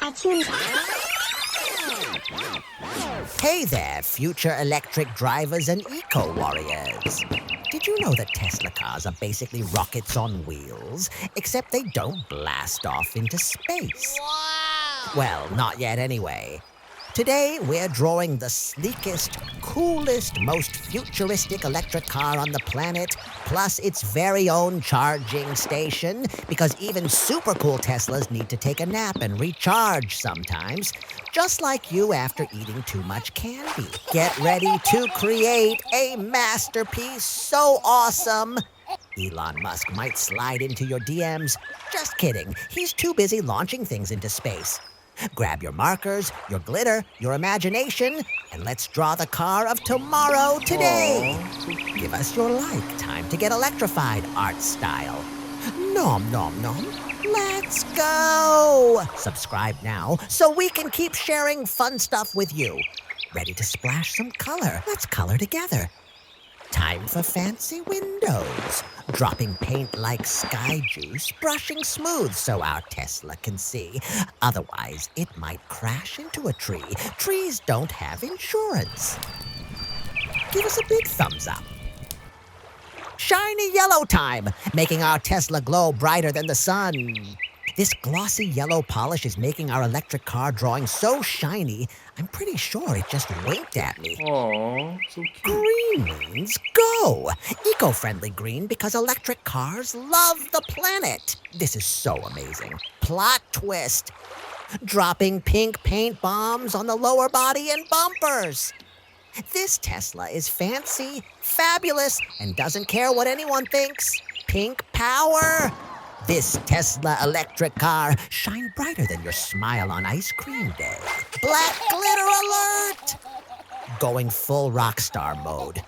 Artoonza. Hey there, future electric drivers and eco-warriors. Did you know that Tesla cars are basically rockets on wheels, except they don't blast off into space? Wow! Well, not yet anyway. Today, we're drawing the sleekest, coolest, most futuristic electric car on the planet, plus its very own charging station, because even super cool Teslas need to take a nap and recharge sometimes, just like you after eating too much candy. Get ready to create a masterpiece so awesome, Elon Musk might slide into your DMs. Just kidding, he's too busy launching things into space. Grab your markers, your glitter, your imagination, and let's draw the car of tomorrow today. Aww. Give us your like. Time to get electrified, art style. Nom nom nom. Let's go! Subscribe now so we can keep sharing fun stuff with you. Ready to splash some color? Let's color together. Time for fancy windows. Dropping paint like sky juice, brushing smooth so our Tesla can see. Otherwise, it might crash into a tree. Trees don't have insurance. Give us a big thumbs up. Shiny yellow time, making our Tesla glow brighter than the sun. This glossy yellow polish is making our electric car drawing so shiny, I'm pretty sure it just winked at me. Aww, so cute. Green means go. Eco-friendly green because electric cars love the planet. This is so amazing. Plot twist. Dropping pink paint bombs on the lower body and bumpers. This Tesla is fancy, fabulous, and doesn't care what anyone thinks. Pink power. This Tesla electric car shine brighter than your smile on ice cream day. Black glitter alert! Going full rockstar mode.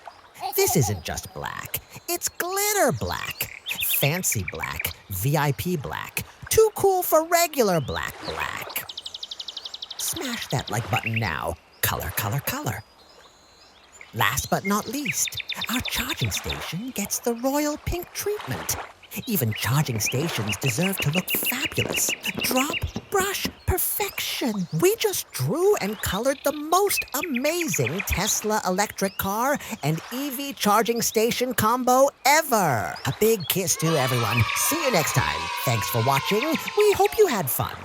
This isn't just black, it's glitter black. Fancy black, VIP black, too cool for regular black. Smash that like button now. Color, color, color. Last but not least, our charging station gets the royal pink treatment. Even charging stations deserve to look fabulous. Drop, brush, perfection. We just drew and colored the most amazing Tesla electric car and EV charging station combo ever. A big kiss to everyone. See you next time. Thanks for watching. We hope you had fun.